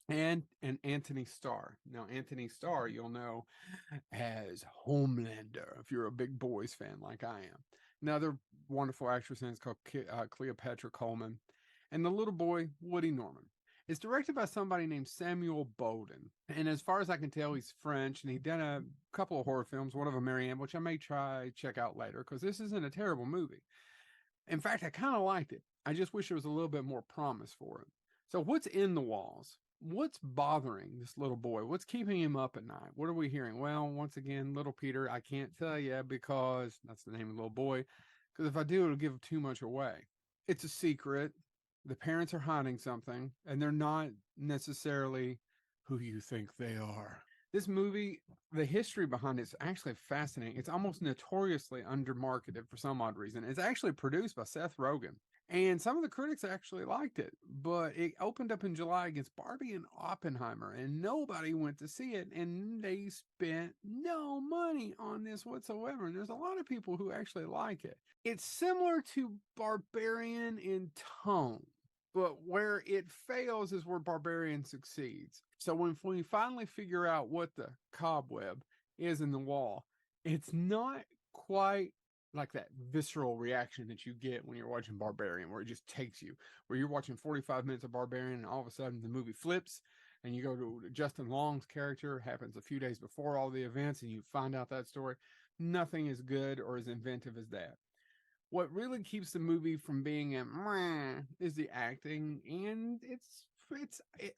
And Anthony Starr. Now, Anthony Starr, you'll know as Homelander, if you're a big boys fan like I am. Another wonderful actress, and it's called Cleopatra Coleman. And the little boy, Woody Norman. It's directed by somebody named Samuel Bolden. And as far as I can tell, he's French, and he's done a couple of horror films, one of them Marianne, which I may check out later, because this isn't a terrible movie. In fact, I kind of liked it. I just wish there was a little bit more promise for it. So what's in the walls? What's bothering this little boy? What's keeping him up at night? What are we hearing? Well, once again, little Peter, I can't tell you because that's the name of the little boy. Because if I do, it'll give too much away. It's a secret. The parents are hiding something, and they're not necessarily who you think they are. This movie, the history behind it is actually fascinating. It's almost notoriously undermarketed for some odd reason. It's actually produced by Seth Rogen. And some of the critics actually liked it, but it opened up in July against Barbie and Oppenheimer, and nobody went to see it, and they spent no money on this whatsoever. And there's a lot of people who actually like it. It's similar to Barbarian in tone, but where it fails is where Barbarian succeeds. So when we finally figure out what the cobweb is in the wall, it's not quite like that visceral reaction that you get when you're watching Barbarian, where it just takes you, where you're watching 45 minutes of Barbarian and all of a sudden the movie flips and you go to Justin Long's character, happens a few days before all the events, and you find out that story. Nothing is good or as inventive as that. What really keeps the movie from being is the acting, and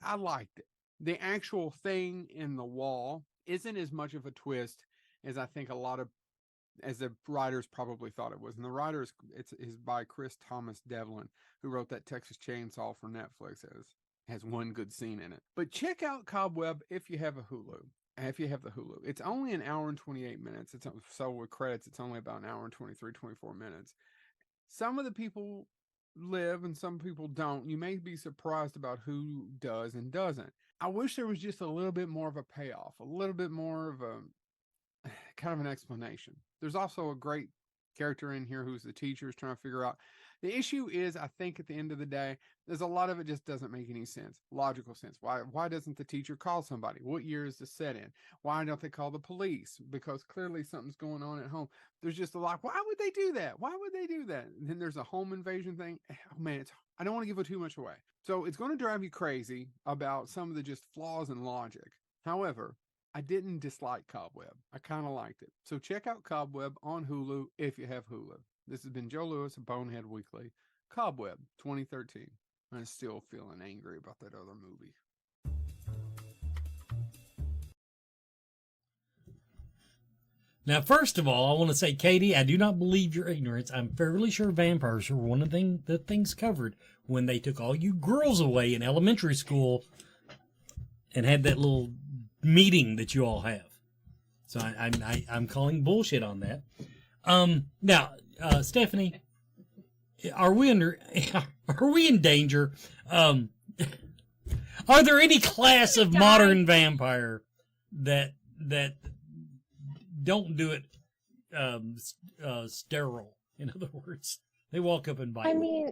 I liked it. The actual thing in the wall isn't as much of a twist as I think as the writers probably thought it was. And the writer is by Chris Thomas Devlin, who wrote that Texas Chainsaw for Netflix. Has one good scene in it. But check out Cobweb if you have a Hulu. If you have the Hulu. It's only an hour and 28 minutes. So with credits, it's only about an hour and 24 minutes. Some of the people live and some people don't. You may be surprised about who does and doesn't. I wish there was just a little bit more of a payoff, a little bit more of a kind of an explanation. There's also a great character in here who's the teacher is trying to figure out. The issue is, I think at the end of the day, there's a lot of it just doesn't make any sense, logical sense. Why doesn't the teacher call somebody? What year is the set in? Why don't they call the police? Because clearly something's going on at home. There's just a lot. Why would they do that? Why would they do that? And then there's a home invasion thing. Oh man, I don't want to give it too much away. So it's going to drive you crazy about some of the just flaws in logic. However, I didn't dislike Cobweb. I kind of liked it. So check out Cobweb on Hulu if you have Hulu. This has been Joe Lewis of Bonehead Weekly. Cobweb 2013. I'm still feeling angry about that other movie. Now, first of all, I want to say, Katie, I do not believe your ignorance. I'm fairly sure vampires were one of the things covered when they took all you girls away in elementary school and had that little meeting that you all have. So I'm calling bullshit on that. Now, Stephanie, are we in danger? Are there any class of modern vampire that don't do it sterile? In other words, they walk up and bite. I mean,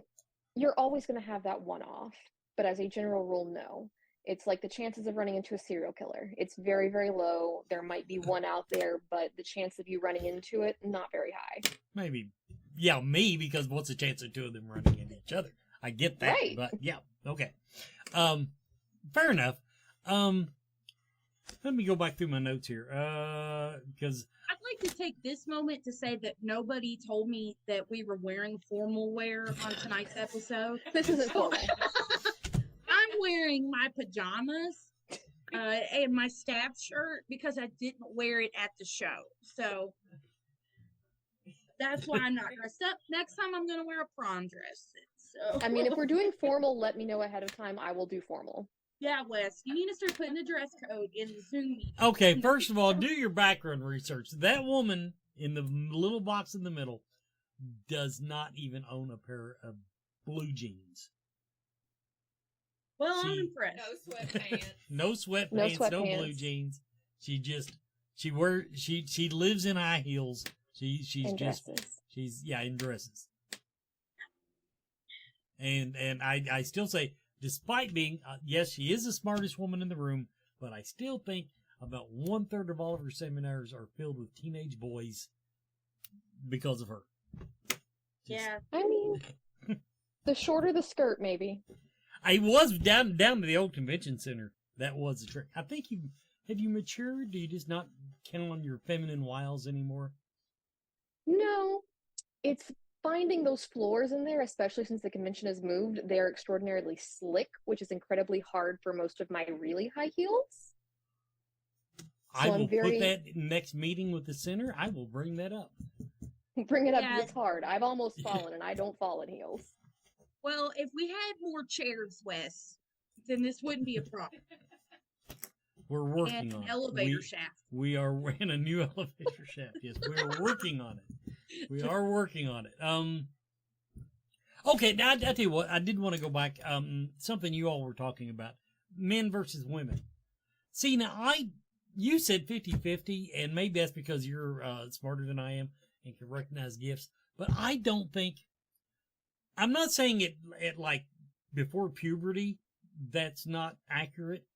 you're always going to have that one-off, but as a general rule, no. It's like the chances of running into a serial killer. It's very, very low. There might be one out there, but the chance of you running into it, not very high. Maybe. Yeah, me, because what's the chance of two of them running into each other? I get that, right. But yeah, okay. Fair enough. Let me go back through my notes here, because I'd like to take this moment to say that nobody told me that we were wearing formal wear on tonight's episode. This isn't formal. I'm wearing my pajamas and my staff shirt because I didn't wear it at the show. So that's why I'm not dressed up. Next time I'm going to wear a prom dress. So. I mean, if we're doing formal, let me know ahead of time. I will do formal. Yeah, Wes, you need to start putting a dress code in the Zoom meeting. Okay, first of all, do your background research. That woman in the little box in the middle does not even own a pair of blue jeans. Well, I'm impressed. No sweatpants, no blue jeans. She lives in high heels. She's in just dresses. in dresses. And I still say, despite being yes, she is the smartest woman in the room, but I still think about 1/3 of all of her seminars are filled with teenage boys because of her. Yeah. I mean, the shorter the skirt, maybe. I was down to the old convention center. That was the trick. I think have you matured? Do you just not count on your feminine wiles anymore? No, it's finding those floors in there, especially since the convention has moved. They're extraordinarily slick, which is incredibly hard for most of my really high heels. I will put that next meeting with the center. I will bring that up. Bring it up because it's hard. I've almost fallen, and I don't fall in heels. Well, if we had more chairs, Wes, then this wouldn't be a problem. We're working on an elevator shaft. We are in a new elevator shaft. Yes, we are working on it. We are working on it. Okay, now I tell you what, I did want to go back. Something you all were talking about, men versus women. See, now you said 50-50, and maybe that's because you're smarter than I am and can recognize gifts. But I don't think. I'm not saying it like before puberty. That's not accurate.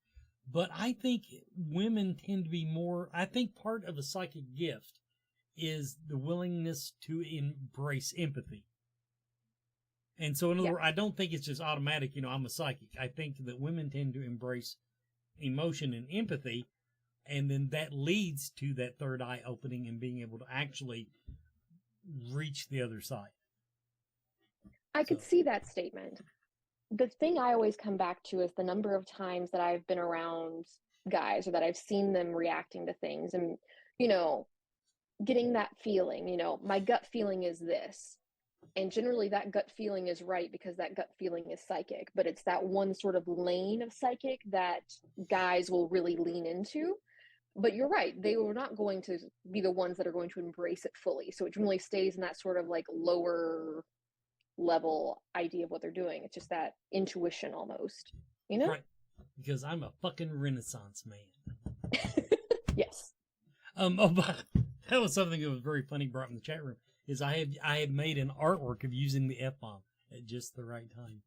But I think women tend to be more. I think part of a psychic gift is the willingness to embrace empathy. And so, in other words, I don't think it's just automatic, I'm a psychic. I think that women tend to embrace emotion and empathy, and then that leads to that third eye opening and being able to actually reach the other side. I could see that statement. The thing I always come back to is the number of times that I've been around guys or that I've seen them reacting to things and, getting that feeling, my gut feeling is this. And generally that gut feeling is right because that gut feeling is psychic, but it's that one sort of lane of psychic that guys will really lean into. But you're right, they were not going to be the ones that are going to embrace it fully. So it really stays in that sort of like lower level idea of what they're doing. It's just that intuition almost, Right. Because I'm a fucking Renaissance man. Yes. That was something that was very funny brought in the chat room. Is I had made an artwork of using the F-bomb at just the right time.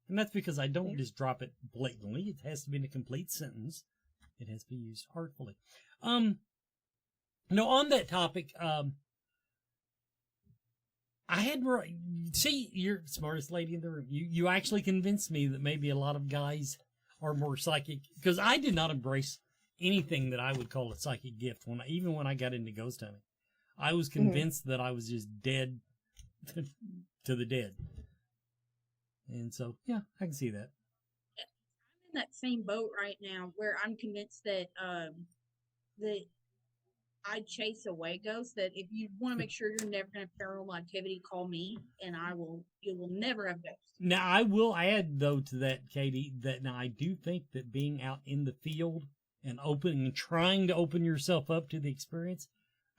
And that's because I don't just drop it blatantly. It has to be in a complete sentence. It has to be used artfully. On that topic, you're the smartest lady in the room. You actually convinced me that maybe a lot of guys are more psychic, because I did not embrace anything that I would call a psychic gift even when I got into ghost hunting. I was convinced that I was just dead to the dead. And so, yeah, I can see that. I'm in that same boat right now where I'm convinced that that I chase away ghosts. That if you want to make sure you're never going to have paranormal activity, call me, and you will never have ghosts. Now, I will add, though, to that, Katie, that now I do think that being out in the field and trying to open yourself up to the experience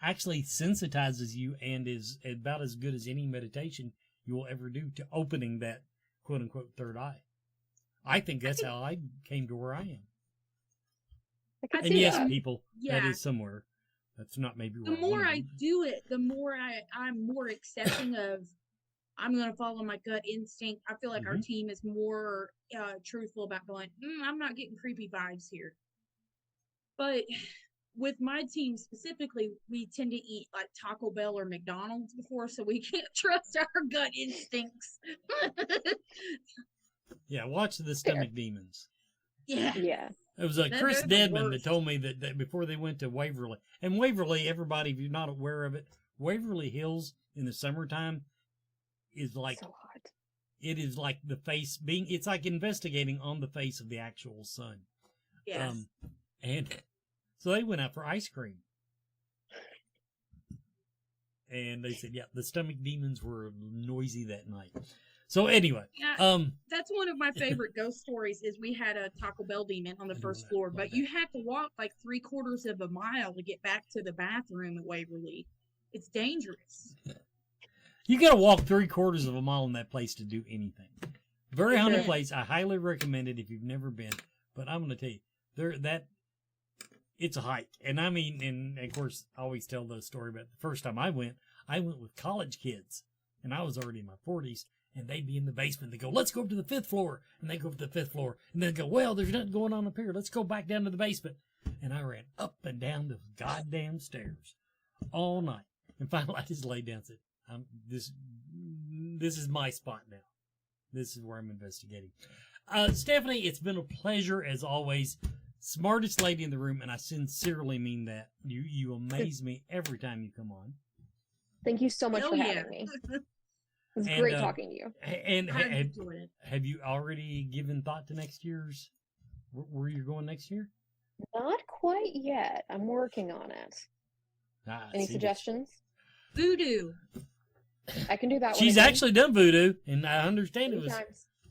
actually sensitizes you and is about as good as any meditation you will ever do to opening that quote-unquote third eye. I think that's how I came to where I am. And yes, people, that is somewhere. That's not maybe where the more I do it, the more I'm more accepting of I'm going to follow my gut instinct. I feel like our team is more truthful about going, I'm not getting creepy vibes here. But with my team specifically, we tend to eat like Taco Bell or McDonald's before, so we can't trust our gut instincts. Yeah, watch the Stomach Demons. Yeah. Yeah. It was Chris Dedman that told me that before they went to Waverly. And Waverly, everybody, if you're not aware of it, Waverly Hills in the summertime is like so hot. It is like it's like investigating on the face of the actual sun. Yes. And so they went out for ice cream. And they said, yeah, the Stomach Demons were noisy that night. So anyway, that's one of my favorite ghost stories. Is we had a Taco Bell demon on the first floor, but you had to walk like 3/4 of a mile to get back to the bathroom at Waverly. It's dangerous. You got to walk 3/4 of a mile in that place to do anything. Very haunted place. I highly recommend it if you've never been. But I'm going to tell you, it's a hike. And I mean, and of course, I always tell the story about the first time I went with college kids, and I was already in my 40s. And they'd be in the basement. They go, let's go up to the 5th floor. And they go up to the 5th floor. And then go, well, there's nothing going on up here. Let's go back down to the basement. And I ran up and down the goddamn stairs all night. And finally, I just laid down and said, this is my spot now. This is where I'm investigating. Stephanie, it's been a pleasure as always. Smartest lady in the room. And I sincerely mean that. You amaze me every time you come on. Thank you so much for having me. It was great talking to you. And have you already given thought to next year's, where you're going next year? Not quite yet. I'm working on it. Any suggestions? Voodoo. I can do that. She's actually done voodoo, and I understand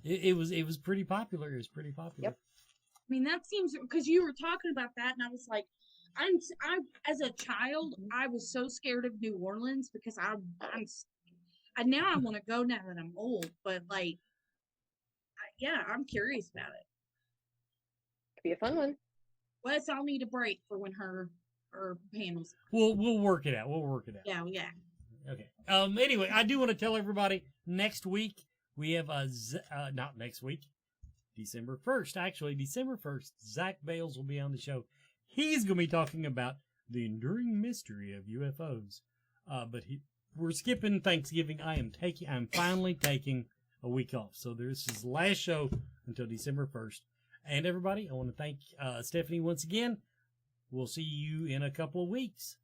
it was pretty popular. It was pretty popular. Yep. I mean, that seems, because you were talking about that, and I was like, I as a child, I was so scared of New Orleans because now I want to go now that I'm old, but like, I'm curious about it. Could be a fun one. Wes, I'll need a break for when her panels. We'll work it out. Yeah. Okay. Anyway, I do want to tell everybody next week we have not next week, December 1st. Actually, December 1st, Zach Bales will be on the show. He's going to be talking about the enduring mystery of UFOs. We're skipping Thanksgiving. I'm finally taking a week off. So this is the last show until December 1st. And everybody, I want to thank Stephanie once again. We'll see you in a couple of weeks.